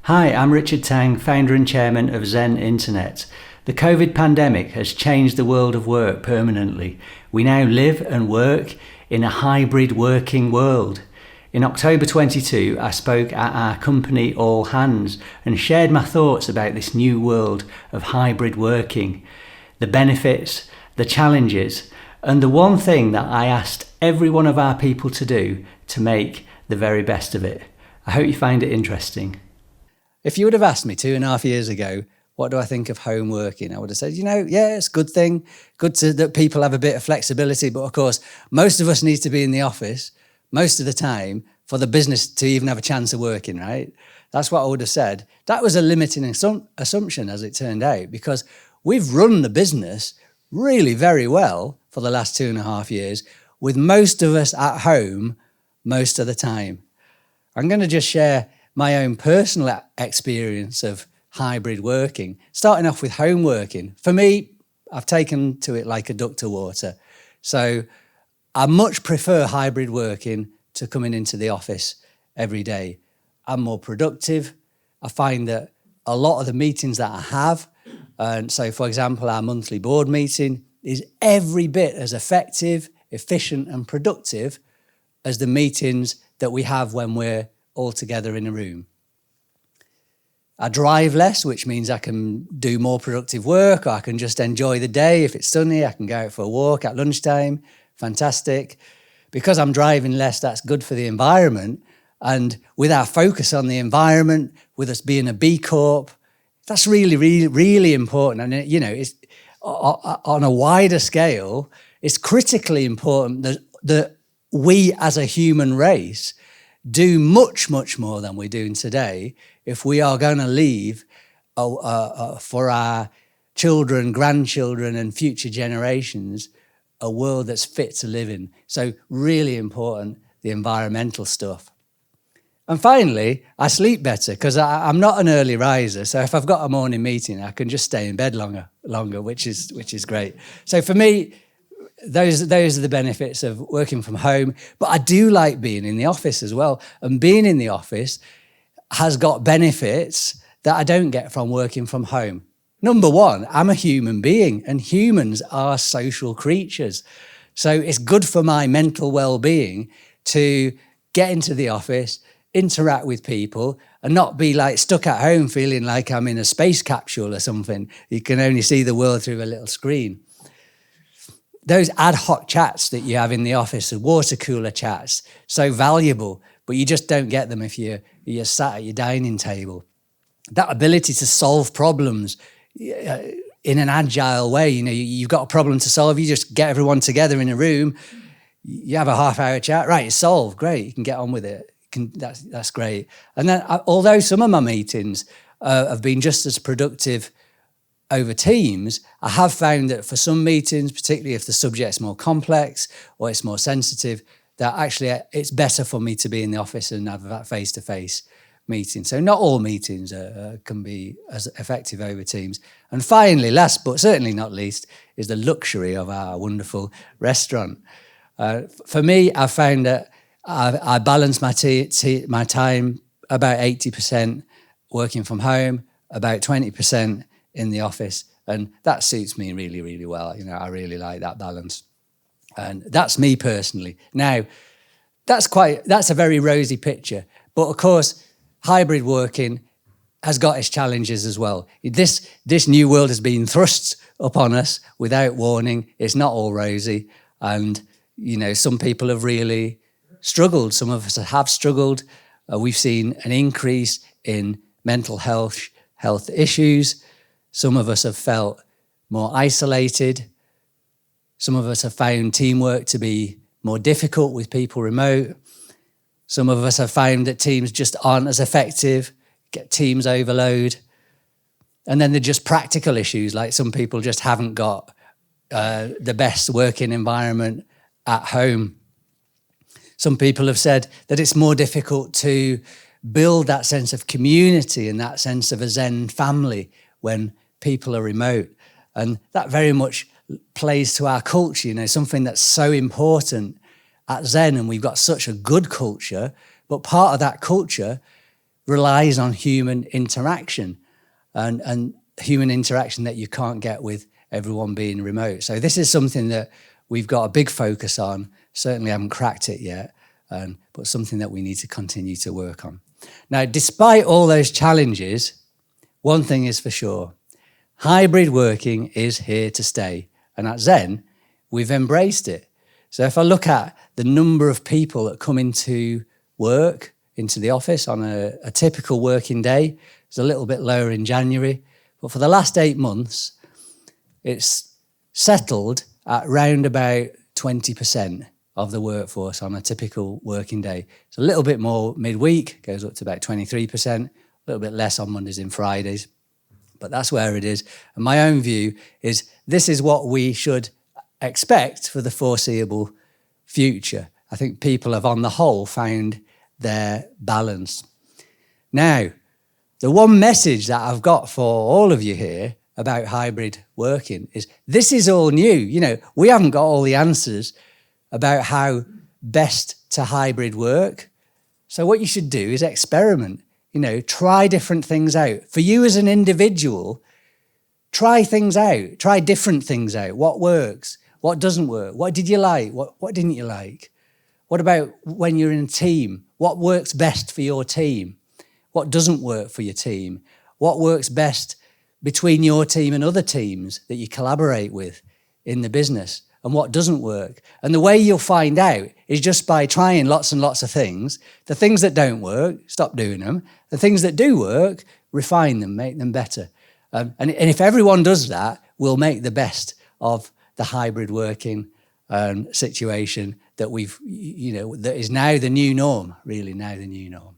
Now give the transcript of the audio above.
Hi, I'm Richard Tang, founder and chairman of Zen Internet. The COVID pandemic has changed the world of work permanently. We now live and work in a hybrid working world. In October 22, I spoke at our company All Hands and shared my thoughts about this new world of hybrid working, the benefits, the challenges, and the one thing that I asked every one of our people to do to make the very best of it. I hope you find it interesting. If you would have asked me 2.5 years ago, what do I think of home working? I would have said, yeah, it's a good thing. That people have a bit of flexibility. But of course, most of us need to be in the office most of the time for the business to even have a chance of working, right? That's what I would have said. That was a limiting assumption, as it turned out, because we've run the business really very well for the last 2.5 years, with most of us at home most of the time. I'm going to just share my own personal experience of hybrid working, starting off with home working. For me, I've taken to it like a duck to water. So I much prefer hybrid working to coming into the office every day. I'm more productive. I find that a lot of the meetings that I have, and so for example, our monthly board meeting is every bit as effective, efficient and productive as the meetings that we have when we're all together in a room. I drive less, which means I can do more productive work, or I can just enjoy the day. If it's sunny, I can go out for a walk at lunchtime. Fantastic. Because I'm driving less, that's good for the environment. And with our focus on the environment, with us being a B Corp, that's really, really, really important. And, it's on a wider scale, it's critically important that we as a human race do much, much more than we're doing today if we are going to leave for our children, grandchildren and future generations a world that's fit to live in. So really important, the environmental stuff. And finally, I sleep better because I'm not an early riser. So if I've got a morning meeting, I can just stay in bed longer, which is great. So for me, those are the benefits of working from home. But I do like being in the office as well. And being in the office has got benefits that I don't get from working from home. Number one, I'm a human being and humans are social creatures. So it's good for my mental well-being to get into the office, interact with people and not be like stuck at home feeling like I'm in a space capsule or something. You can only see the world through a little screen. Those ad hoc chats that you have in the office, the water cooler chats, so valuable, but you just don't get them if you're sat at your dining table. That ability to solve problems in an agile way, you've got a problem to solve, you just get everyone together in a room, you have a half-hour chat, right, it's solved, great, you can get on with it. That's great. And then, although some of my meetings have been just as productive over Teams, I have found that for some meetings, particularly if the subject's more complex or it's more sensitive, that actually it's better for me to be in the office and have that face-to-face meeting. So not all meetings can be as effective over Teams. And finally, last but certainly not least, is the luxury of our wonderful restaurant. For me, I found that I balance my time about 80% working from home, about 20% in the office, and that suits me really, really well. I really like that balance, and that's me personally. Now, that's a very rosy picture, but of course, hybrid working has got its challenges as well. This new world has been thrust upon us without warning. It's not all rosy, and some people have really struggled. Some of us have struggled. We've seen an increase in mental health issues. Some of us have felt more isolated. Some of us have found teamwork to be more difficult with people remote. Some of us have found that teams just aren't as effective, get teams overload. And then there are just practical issues, like some people just haven't got the best working environment at home. Some people have said that it's more difficult to build that sense of community and that sense of a Zen family when people are remote. And that very much plays to our culture, something that's so important at Zen, and we've got such a good culture, but part of that culture relies on human interaction and human interaction that you can't get with everyone being remote. So this is something that we've got a big focus on. Certainly haven't cracked it yet, but something that we need to continue to work on. Now, despite all those challenges, one thing is for sure, hybrid working is here to stay. And at Zen, we've embraced it. So if I look at the number of people that come into work, into the office on a typical working day, it's a little bit lower in January. But for the last 8 months, it's settled at round about 20% of the workforce on a typical working day. It's a little bit more midweek, goes up to about 23%, a little bit less on Mondays and Fridays. But that's where it is. And my own view is this is what we should expect for the foreseeable future. I think people have, on the whole, found their balance. Now, the one message that I've got for all of you here about hybrid working is this is all new. You know, we haven't got all the answers about how best to hybrid work. So what you should do is experiment, you know, try different things out. For you as an individual, try things out, try different things out. What works? What doesn't work? What did you like? What didn't you like? What about when you're in a team? What works best for your team? What doesn't work for your team? What works best between your team and other teams that you collaborate with in the business? And what doesn't work? And the way you'll find out is just by trying lots and lots of things. The things that don't work, stop doing them. The things that do work, refine them, make them better. And if everyone does that, we'll make the best of the hybrid working situation that that is now the new norm, really now the new norm.